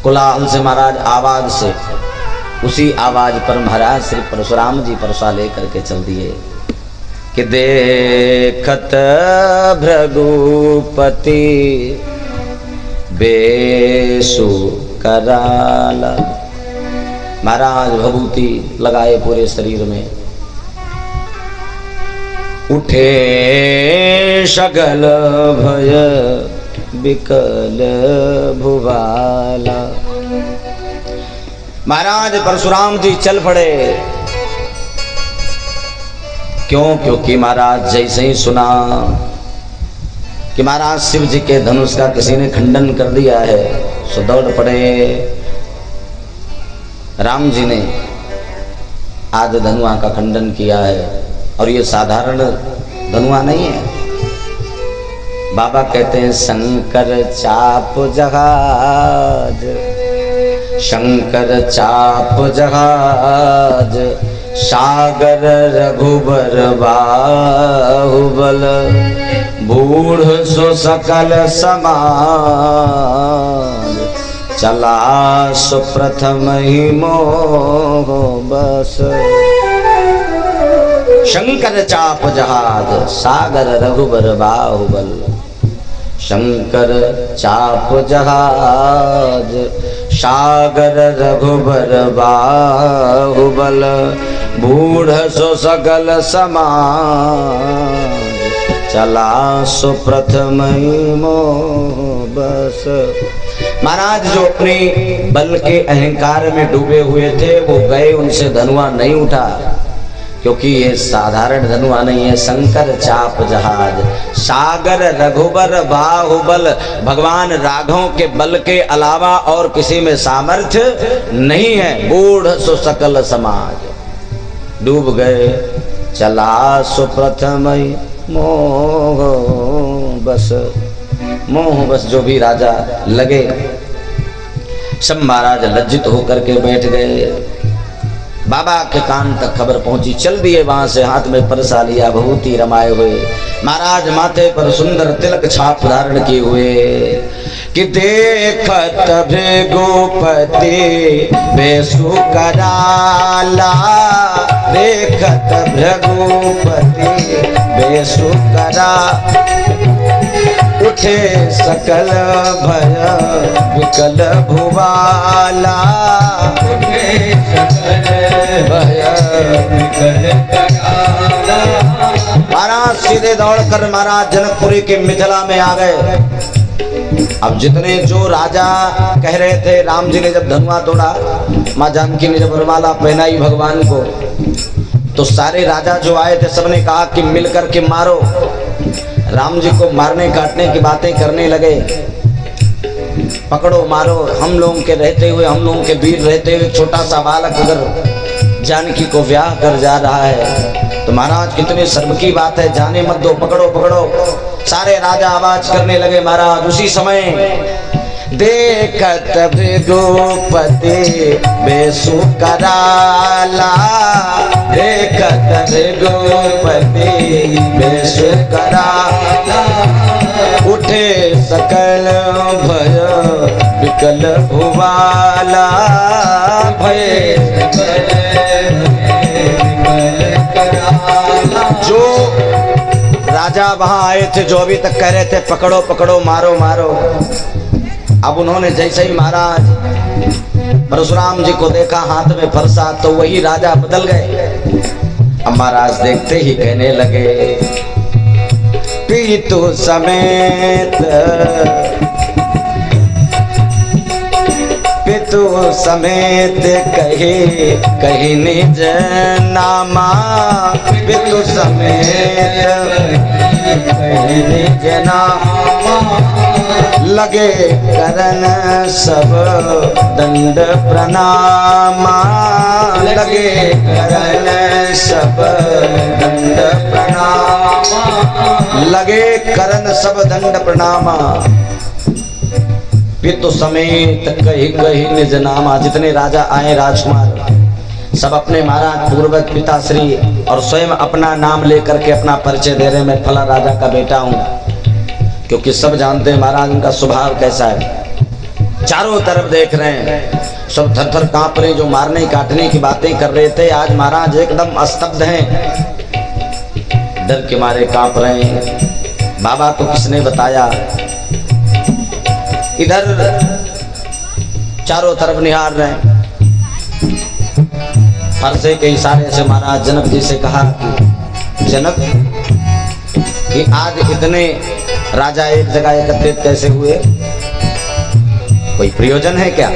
कोलाहल से महाराज आवाज से, उसी आवाज पर महाराज श्री परशुराम जी परसा लेकर के चल दिए कि देखत भृगुपति बेसु कराला। महाराज भभूति लगाए पूरे शरीर में, उठे सगल भय विकल भुवाला। महाराज परशुराम जी चल पड़े। क्यों? क्योंकि महाराज जैसे ही सुना कि महाराज शिव जी के धनुष का किसी ने खंडन कर दिया है, सो दौड़ पड़े। राम जी ने आद धनुआ का खंडन किया है, और ये साधारण धनुआ नहीं है। बाबा कहते हैं शंकर चाप जहाज, शंकर चाप जहाज, सागर रघुबर बाहुबल, बूढ़ सो सकल समाज, चला सो प्रथम ही मोह बस। शंकर चाप जहाज, सागर रघुबर बाहुबल, शंकर चाप जहाज, सागर रघुबर बाहुबल, बूढ़ सो सकल समाज, चला सो प्रथम मोह बस। महाराज जो अपने बल के अहंकार में डूबे हुए थे वो गए, उनसे धनुआ नहीं उठा, क्योंकि ये साधारण धनुआ नहीं है। शंकर चाप जहाज, सागर रघुबर बाहुबल, भगवान राघव के बल के अलावा और किसी में सामर्थ्य नहीं है। बूढ़ सो सकल समाज, डूब गए, चला सो प्रथम मोह बस। मोह बस जो भी राजा लगे, सब महाराज लज्जित होकर के बैठ गए। बाबा के कान तक खबर पहुंची, चल दिए वहां से, हाथ में परसा लिया, भभूति रमाए हुए। महाराज माथे पर सुंदर तिलक छाप धारण किए हुए कि देखत भृगुपति बेसु कराला, देखत भृगुपति बेसु करा, उठे सकल भय विकल भुवाला, उठे सकल भय विकल भुवाला। महाराज सीधे दौड़कर महाराज जनकपुरी के मिथिला में आ गए। अब जितने जो राजा कह रहे थे, राम जी ने जब धनुआ तोड़ा, माँ जानकी ने जब वरमाला पहनाई भगवान को, तो सारे राजा जो आए थे सबने कहा कि मिलकर के मारो। राम जी को मारने काटने की बातें करने लगे, पकड़ो मारो। हम लोगों के रहते हुए, हम लोगों के वीर रहते हुए छोटा सा बालक अगर जानकी को ब्याह कर जा रहा है तो महाराज कितने शर्म की बात है, जाने मत दो, पकड़ो पकड़ो। सारे राजा आवाज करने लगे। महाराज उसी समय देखत भृगुपति बेसु कराला, देखत भृगुपति बेसु कराला, उठे सकल भय विकल भुवाला, भय जो राजा वहां आए थे, जो अभी तक कह रहे थे पकड़ो पकड़ो मारो मारो, अब उन्होंने जैसे ही महाराज परशुराम जी को देखा हाथ में फरसा, तो वही राजा बदल गए। अब महाराज देखते ही कहने लगे पीतु समेत, पितु समेत कहे कही निज नामा, पितु समेत कही निज नामा, लगे करन सब दंड प्रणामा, लगे करन सब दंड प्रणामा, लगे करन सब दंड प्रणामा। पितु समेत कही कही निज नामा, जितने राजा आए राजकुमार सब अपने महाराज पूर्वज पिताश्री और स्वयं अपना नाम लेकर के अपना परिचय दे रहे, मैं फला राजा का बेटा हूँ, क्योंकि सब जानते हैं महाराज उनका स्वभाव कैसा है। चारों तरफ देख रहे हैं, सब थर थर कांप रहे, जो मारने काटने की बातें कर रहे थे आज महाराज एकदम स्तब्ध हैं, डर के मारे कांप रहे हैं। बाबा को किसने बताया? इधर चारों तरफ निहार रहे हैं। फरसे के इशारे से महाराज जनक जी से कहा कि जनक, कि आज इतने राजा एक जगह एकत्रित कैसे हुए, कोई प्रयोजन है क्या?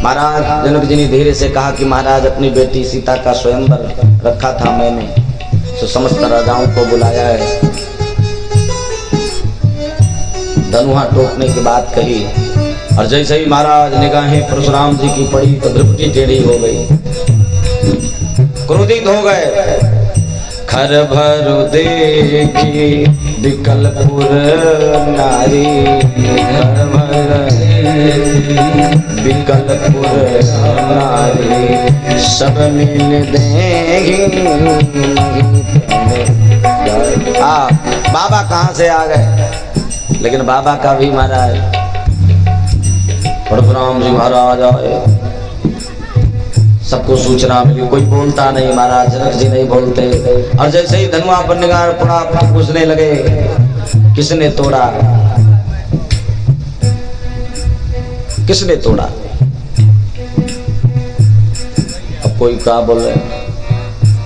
महाराज जनक जी ने धीरे से कहा कि महाराज अपनी बेटी सीता का स्वयंवर रखा था मैंने, तो समस्त राजाओं को बुलाया है। धनुहा टोकने की बात कही और जैसे ही महाराज निगाहें परशुराम जी की पड़ी तो दृष्टि टेढ़ी हो गई, क्रोधित हो गए। खर भर देखी विकलपुर नारी, खर भर विकलपुर नारी, सब मिल देंगे। बाबा कहाँ से आ गए, लेकिन बाबा का भी महाराज परशुराम जी महाराज आए, सबको सूचना मिली, कोई बोलता नहीं, महाराज जनक जी नहीं बोलते। और जैसे ही धनुआ पर निगाह पड़ा पूछने लगे किसने तोड़ा, किसने तोड़ा? अब कोई क्या बोल रहे,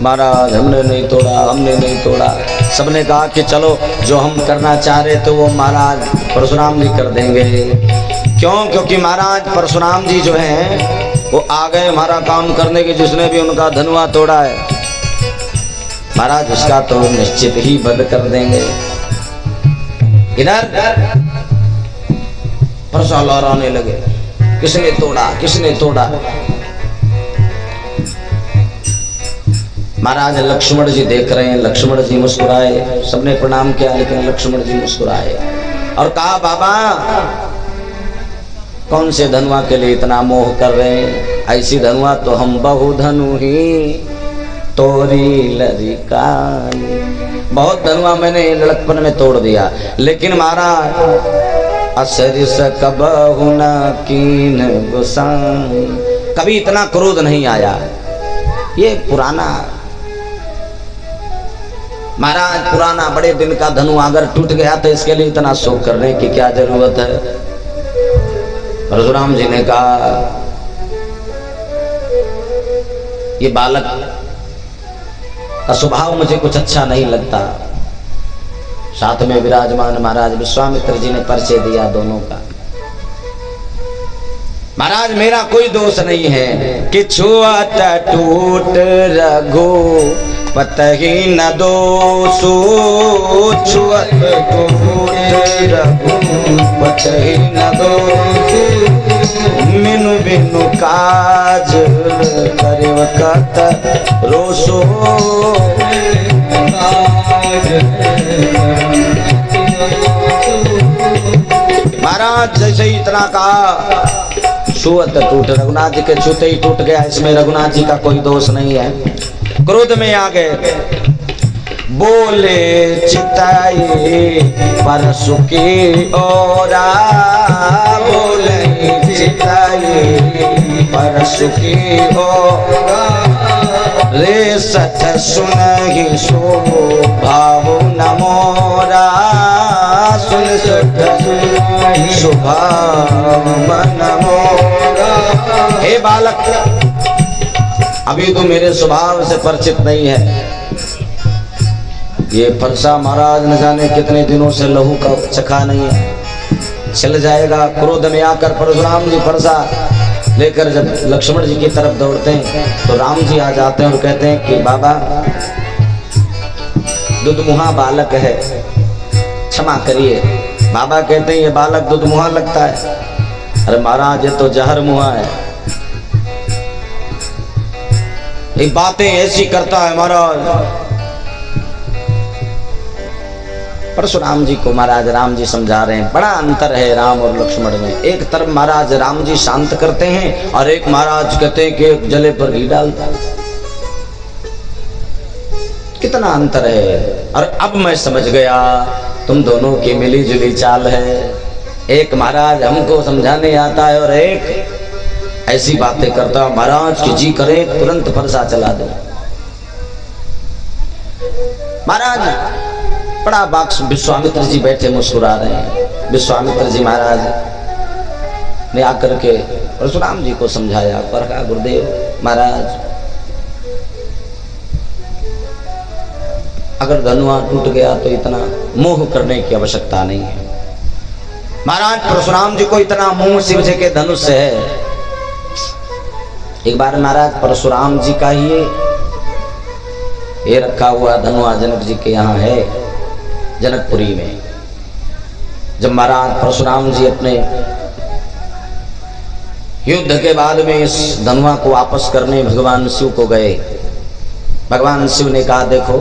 महाराज हमने नहीं तोड़ा, हमने नहीं तोड़ा। सबने कहा कि चलो जो हम करना चाह रहे थे वो महाराज परशुराम जी कर देंगे। क्यों? क्योंकि महाराज परशुराम जी जो हैं वो आ गए हमारा काम करने के, जिसने भी उनका धनुआ तोड़ा है महाराज उसका तो निश्चित ही वध कर देंगे। इधर परशुराम लहराने लगे, किसने तोड़ा, किसने तोड़ा? महाराज लक्ष्मण जी देख रहे हैं, लक्ष्मण जी मुस्कुराए, सबने प्रणाम किया लेकिन लक्ष्मण जी मुस्कुराए और कहा बाबा कौन से धनुआ के लिए इतना मोह कर रहे हैं? ऐसी धनुआ तो हम बहु धनु ही तोरी लरिकाई, बहुत धनुआ मैंने लड़कपन में तोड़ दिया, लेकिन महाराज असरिस कबहु न कीन गुसाई, कभी इतना क्रोध नहीं आया। ये पुराना महाराज, पुराना बड़े दिन का धनु अगर टूट गया तो इसके लिए इतना शोक करने की क्या जरूरत है? परशुराम जी ने कहा ये बालक का स्वभाव मुझे कुछ अच्छा नहीं लगता। साथ में विराजमान महाराज विश्वामित्र जी ने परिचय दिया दोनों का। महाराज मेरा कोई दोष नहीं है कि छुअत टूट रघु पतही न दोषो, छुअत टूट रघु पतही न दोषो, मिनु बिनु काज करिव कत रोसो। महाराज जैसे ही इतना कहा छुअत टूट, रघुनाथ जी के छूते ही टूट गया, इसमें रघुनाथ जी का कोई दोष नहीं है। क्रोध में आ गए, बोले चिताए परसु की ओरा, बोले चिताए परसु की ओरा, रे सठ सुनहि सो भाव न मोरा, सुन सठ सुनहि सुभाव मन मोरा। हे बालक अभी तो मेरे स्वभाव से परिचित नहीं है, ये फरसा महाराज न जाने कितने दिनों से लहू का चखा नहीं है, चल जाएगा। क्रोध में आकर परशुराम जी फरसा लेकर जब लक्ष्मण जी की तरफ दौड़ते हैं तो राम जी आ जाते हैं और कहते हैं कि बाबा दुधमुहा बालक है, क्षमा करिए। बाबा कहते हैं ये बालक दुधमुहा लगता है। अरे महाराज ये तो जहर मुहा है, ये बातें ऐसी करता है महाराज। परशुराम जी को महाराज राम जी समझा रहे हैं, बड़ा अंतर है राम और लक्ष्मण में। एक तरफ महाराज राम जी शांत करते हैं और एक महाराज कहते हैं कि जले पर घी डालता है। कितना अंतर है। और अब मैं समझ गया तुम दोनों की मिली जुली चाल है। एक महाराज हमको समझाने आता है और एक ऐसी बातें करता है महाराज की जी करे तुरंत फरसा चला दो। महाराज बड़ा बाक्स विश्वामित्र जी बैठे मुस्कुरा रहे हैं। विश्वामित्र जी महाराज ने आकर के परशुराम जी को समझाया पर कहा गुरुदेव महाराज अगर धनुआ टूट गया तो इतना मोह करने की आवश्यकता नहीं है। महाराज परशुराम जी को इतना मोह शिव जी के धनुष से है। एक बार महाराज परशुराम जी का ही ये रखा हुआ धनुआ जनक जी के यहाँ है जनकपुरी में। जब महाराज परशुराम जी अपने युद्ध के बाद में इस धनुआ को वापस करने भगवान शिव को गए, भगवान शिव ने कहा देखो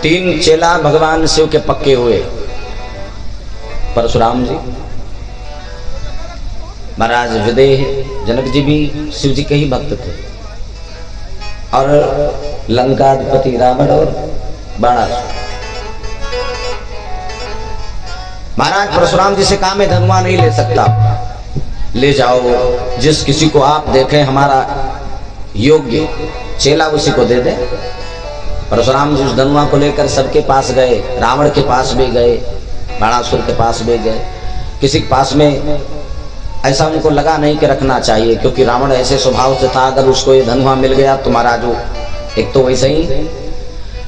3 चेला भगवान शिव के पक्के हुए, परशुराम जी, महाराज विदेह जनक जी भी शिव जी के ही भक्त थे, और लंकाधिपति रावण और बाणासुर। महाराज परशुराम जी से कहा मैं धनुआ नहीं ले सकता, ले जाओ जिस किसी को आप देखें हमारा योग्य चेला उसी को दे दे। परशुराम जी उस धनुआ को लेकर सबके पास गए, रावण के पास भी गए, बाणासुर के पास भी गए। किसी के पास में ऐसा उनको लगा नहीं कि रखना चाहिए, क्योंकि रावण ऐसे स्वभाव से था अगर उसको ये धनुआ मिल गया तो महाराज वो एक तो वैसे ही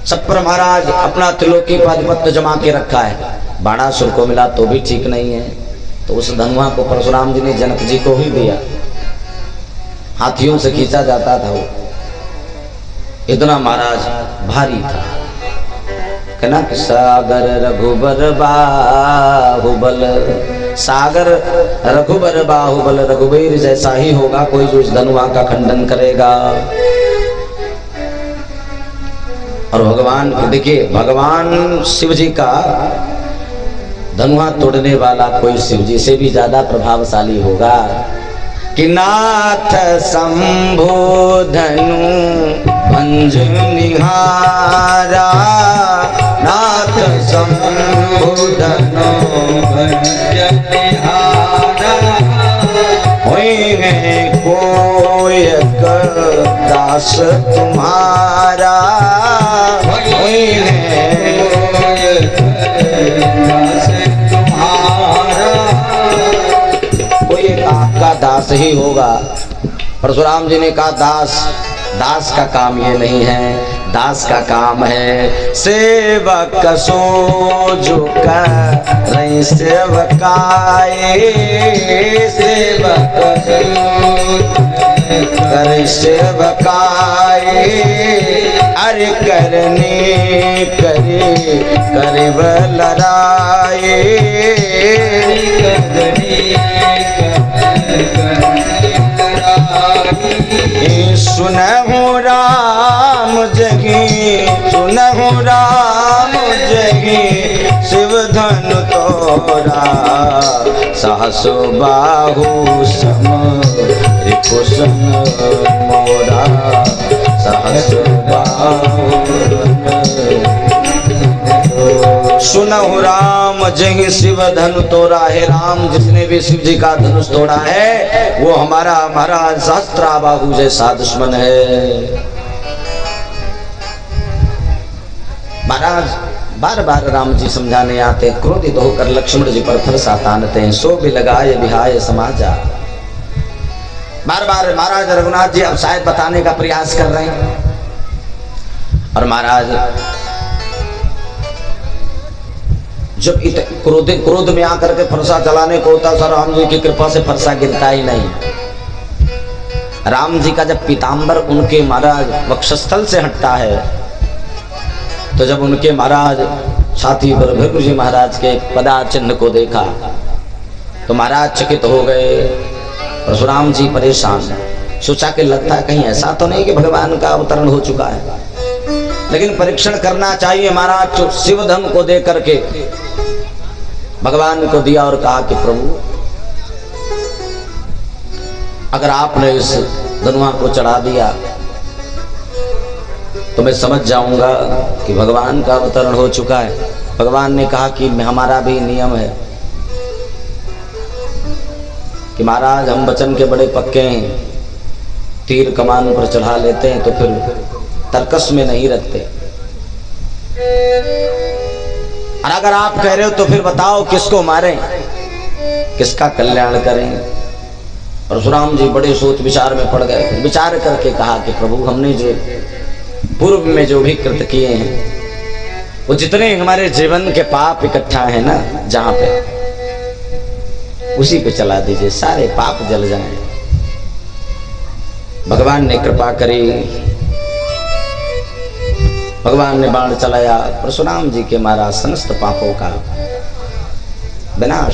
सब पर महाराज अपना त्रिलोकी का आधिपत्य जमा के रखा है। बाणासुर को मिला तो भी ठीक नहीं है, तो उस धनुआ को परशुराम जी ने जनक जी को ही दिया। हाथियों से खींचा जाता था वो, इतना महाराज भारी था। कहना कि सागर रघुबर बाहुबल, सागर रघुबर बाहुबल, रघुबीर जैसा ही होगा कोई जो इस धनुआ का खंडन करेगा। और भगवान देखिए भगवान शिव जी का धनुआ तोड़ने वाला कोई शिव जी से भी ज्यादा प्रभावशाली होगा। कि नाथ शंभो धनु भंज निहारा, नाथ शंभो धनु भंज निहारा, होई है कोई दास तुम्हारा, होई है का दास ही होगा। परशुराम जी ने कहा दास, दास का काम ये नहीं है, दास का काम है सेवक सो झुकाए सेवकाए, सेवक कर सेवकाए, अरे करने करे करे बलराए, सुनहु राम जगी, सुनहु राम जगी, शिव धनु तोरा, सहसो बाहु सम रिपुसन मोरा, सहसो बाहु। सुनहु राम जही शिव धनु तोड़ा है। राम जिसने भी शिव जी का धनुष तोड़ा है वो हमारा महाराज सहस्त्राबाहु जैसा दुश्मन है। महाराज बार बार राम जी समझाने आते, क्रोधित होकर लक्ष्मण जी पर फरसा तानते हैं, सो भी लगाए बिहाय समाजा। बार बार महाराज रघुनाथ जी अब शायद बताने का प्रयास कर रहे हैं, और महाराज जब क्रोध में आकर के फरसा चलाने को होता सर राम जी की कृपा से फरसा गिरता ही नहीं। राम जी का जब पीतांबर उनके महाराज वक्षस्थल से हटता है, तो जब उनके महाराज छाती पर भृगु जी महाराज के पदा चिन्ह को देखा तो महाराज चकित हो गए। परशुराम जी परेशान, सोचा कि लगता है कहीं ऐसा तो नहीं कि भगवान का अवतरण हो चुका है, लेकिन परीक्षण करना चाहिए। महाराज शिव धन को दे करके भगवान को दिया और कहा कि प्रभु अगर आपने इस धनुआ को चढ़ा दिया तो मैं समझ जाऊंगा कि भगवान का अवतरण हो चुका है। भगवान ने कहा कि हमारा भी नियम है कि महाराज हम वचन के बड़े पक्के हैं, तीर कमान पर चढ़ा लेते हैं तो फिर तर्कस में नहीं रखते, और अगर आप कह रहे हो तो फिर बताओ किसको मारें, किसका कल्याण करें। परशुराम जी बड़े सोच विचार में पड़ गए। फिर विचार करके कहा कि प्रभु हमने जो पूर्व में जो भी कृत्य किए हैं, वो जितने हमारे जीवन के पाप इकट्ठा है ना, जहां पे उसी पे चला दीजिए, सारे पाप जल जाएं। भगवान ने कृपा करी, भगवान ने बाण चलाया, परशुराम जी के मारा समस्त पापों का विनाश।